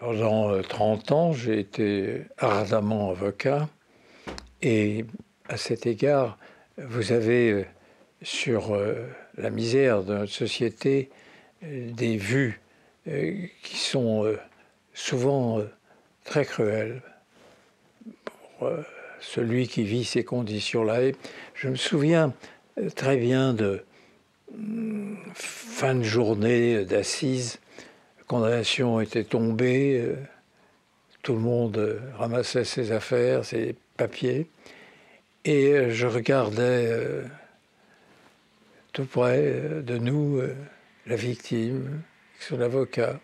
Pendant 30 ans, j'ai été ardemment avocat et à cet égard, vous avez sur la misère de notre société des vues qui sont souvent très cruelles pour celui qui vit ces conditions-là. Et je me souviens très bien de fin de journée d'assises. La condamnation était tombée. Tout le monde ramassait ses affaires, ses papiers. Et je regardais tout près de nous la victime, son avocat,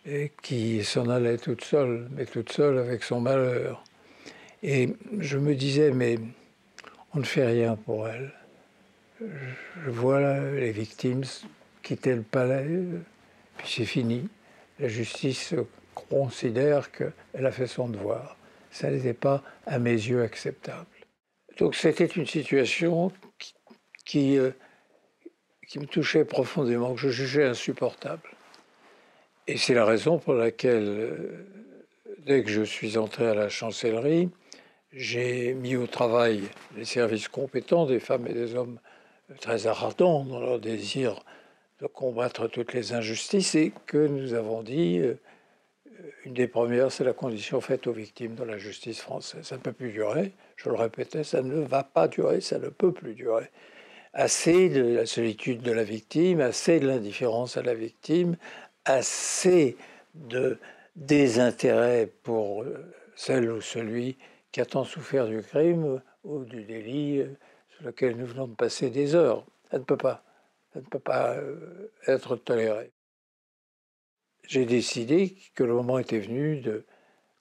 et qui s'en allait toute seule, mais toute seule avec son malheur. Et je me disais, mais on ne fait rien pour elle. Je vois les victimes quitter le palais, puis c'est fini. La justice considère qu'elle a fait son devoir. Ça n'était pas, à mes yeux, acceptable. Donc c'était une situation qui me touchait profondément, que je jugeais insupportable. Et c'est la raison pour laquelle, dès que je suis entré à la chancellerie, j'ai mis au travail les services compétents, des femmes et des hommes très ardents dans leur désir de combattre toutes les injustices, et que nous avons dit, une des premières, c'est la condition faite aux victimes dans la justice française. Ça ne peut plus durer, je le répétais, ça ne va pas durer, ça ne peut plus durer. Assez de la solitude de la victime, assez de l'indifférence à la victime, assez de désintérêt pour celle ou celui qui a tant souffert du crime ou du délit sur lequel nous venons de passer des heures. Ça ne peut pas être toléré. J'ai décidé que le moment était venu de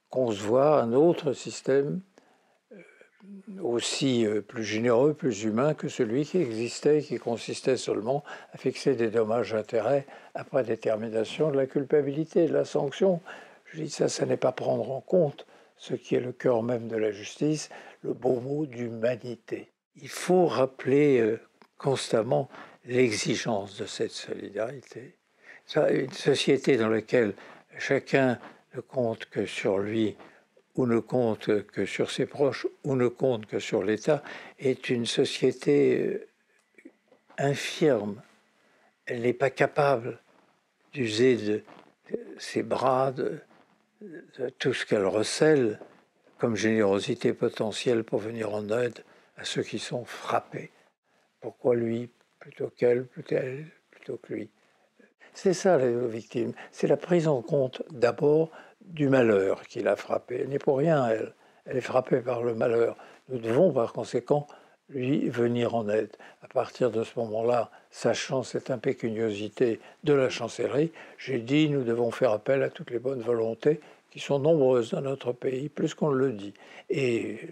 concevoir un autre système aussi plus généreux, plus humain que celui qui existait, qui consistait seulement à fixer des dommages-intérêts après détermination de la culpabilité, de la sanction. Je dis ça n'est pas prendre en compte ce qui est le cœur même de la justice, le beau mot d'humanité. Il faut rappeler constamment l'exigence de cette solidarité. Une société dans laquelle chacun ne compte que sur lui, ou ne compte que sur ses proches, ou ne compte que sur l'État, est une société infirme. Elle n'est pas capable d'user de ses bras, de tout ce qu'elle recèle comme générosité potentielle pour venir en aide à ceux qui sont frappés. Pourquoi lui plutôt qu'elle, plutôt que lui? C'est ça, les victimes. C'est la prise en compte d'abord du malheur qui l'a frappée. Elle n'est pour rien, elle. Elle est frappée par le malheur. Nous devons, par conséquent, lui venir en aide. À partir de ce moment-là, sachant cette impécuniosité de la chancellerie, j'ai dit nous devons faire appel à toutes les bonnes volontés qui sont nombreuses dans notre pays, plus qu'on le dit, et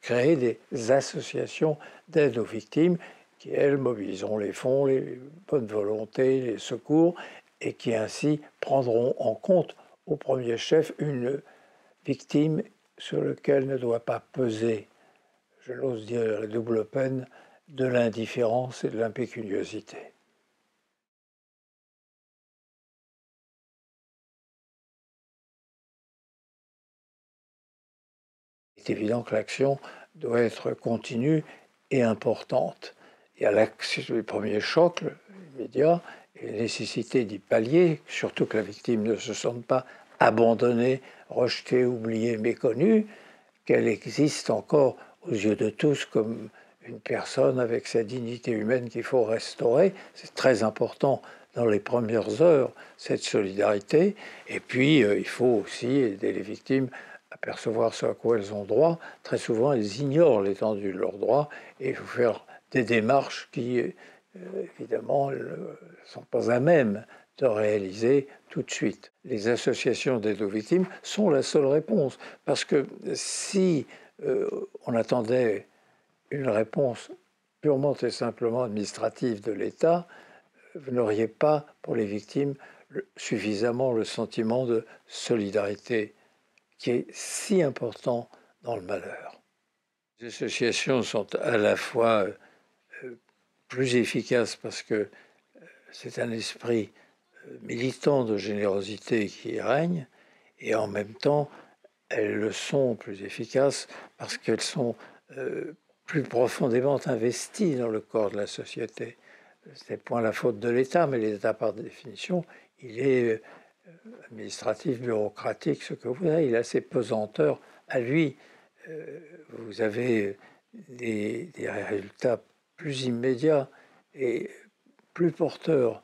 créer des associations d'aide aux victimes qui, elles, mobiliseront les fonds, les bonnes volontés, les secours, et qui ainsi prendront en compte au premier chef une victime sur laquelle ne doit pas peser, je l'ose dire, la double peine de l'indifférence et de l'impécuniosité. Il est évident que l'action doit être continue et importante. Il y a le premier choc, immédiat, et la nécessité d'y pallier, surtout que la victime ne se sente pas abandonnée, rejetée, oubliée, méconnue, qu'elle existe encore aux yeux de tous comme une personne avec sa dignité humaine qu'il faut restaurer. C'est très important dans les premières heures, cette solidarité. Et puis, il faut aussi aider les victimes à percevoir ce à quoi elles ont droit. Très souvent, elles ignorent l'étendue de leurs droits et il faut faire des démarches qui, évidemment, ne sont pas à même de réaliser tout de suite. Les associations d'aide aux victimes sont la seule réponse, parce que si on attendait une réponse purement et simplement administrative de l'État, vous n'auriez pas, pour les victimes, suffisamment le sentiment de solidarité qui est si important dans le malheur. Les associations sont à la fois plus efficaces parce que c'est un esprit militants de générosité qui règnent, et en même temps, elles le sont plus efficaces parce qu'elles sont plus profondément investies dans le corps de la société. Ce n'est point la faute de l'État, mais l'État, par définition, il est administratif, bureaucratique, ce que vous voulez, il a ses pesanteurs à lui. Vous avez des résultats plus immédiats et plus porteurs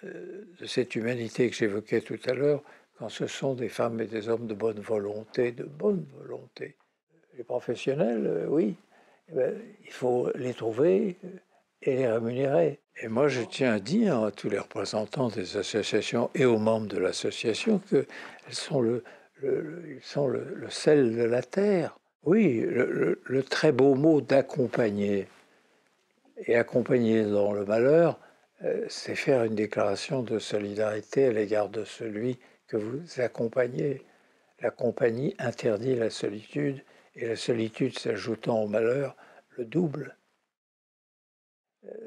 de cette humanité que j'évoquais tout à l'heure, quand ce sont des femmes et des hommes de bonne volonté, de bonne volonté. Les professionnels, oui, eh bien, il faut les trouver et les rémunérer. Et moi, je tiens à dire à tous les représentants des associations et aux membres de l'association qu'elles sont ils sont le sel de la terre. Oui, le très beau mot d'accompagner. Et accompagner dans le malheur, c'est faire une déclaration de solidarité à l'égard de celui que vous accompagnez. La compagnie interdit la solitude, et la solitude s'ajoutant au malheur, le double.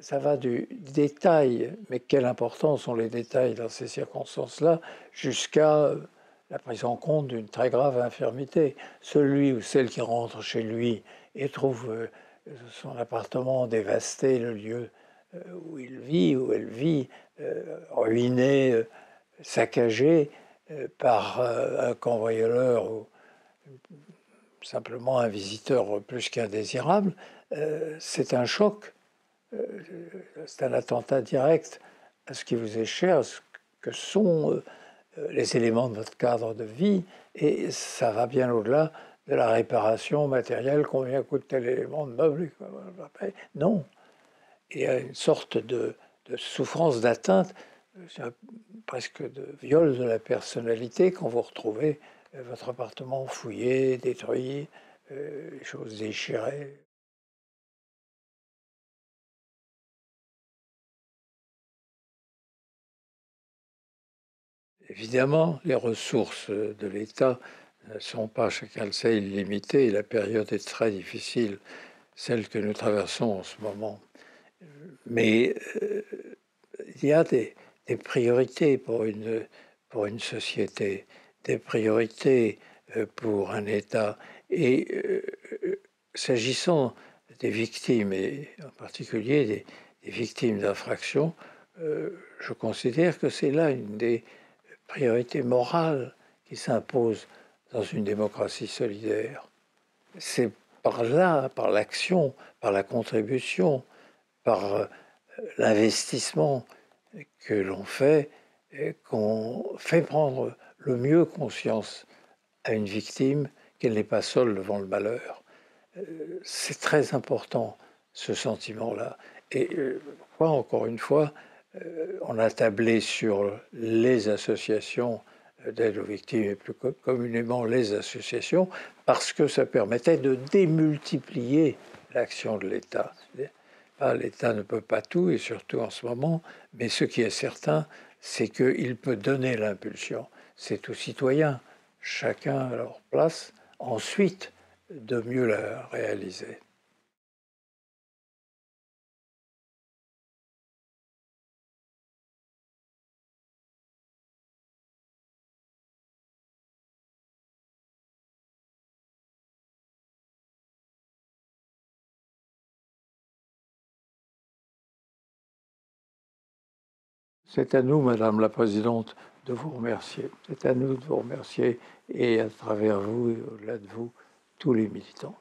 Ça va du détail, mais quelle importance ont les détails dans ces circonstances-là, jusqu'à la prise en compte d'une très grave infirmité. Celui ou celle qui rentre chez lui et trouve son appartement dévasté, le lieu où il vit, où elle vit, ruiné, saccagé par un cambrioleur ou simplement un visiteur plus qu'indésirable, c'est un choc. C'est un attentat direct à ce qui vous est cher, à ce que sont les éléments de votre cadre de vie, et ça va bien au-delà de la réparation matérielle, combien coûte tel élément de meuble. Non. Il y a une sorte de souffrance d'atteinte, presque de viol de la personnalité quand vous retrouvez votre appartement fouillé, détruit, les choses déchirées. Évidemment, les ressources de l'État ne sont pas, chacun le sait, illimitées, et la période est très difficile, celle que nous traversons en ce moment. Mais il y a des priorités pour une société, des priorités pour un État. Et s'agissant des victimes, et en particulier des victimes d'infractions, je considère que c'est là une des priorité morale qui s'impose dans une démocratie solidaire. C'est par là, par l'action, par la contribution, par l'investissement que l'on fait, qu'on fait prendre le mieux conscience à une victime qu'elle n'est pas seule devant le malheur. C'est très important, ce sentiment-là. Et encore une fois, on a tablé sur les associations d'aide aux victimes et plus communément les associations parce que ça permettait de démultiplier l'action de l'État. L'État ne peut pas tout, et surtout en ce moment, mais ce qui est certain, c'est qu'il peut donner l'impulsion. C'est aux citoyens, chacun à leur place, ensuite de mieux la réaliser. C'est à nous, Madame la Présidente, de vous remercier. C'est à nous de vous remercier et à travers vous et au-delà de vous, tous les militants.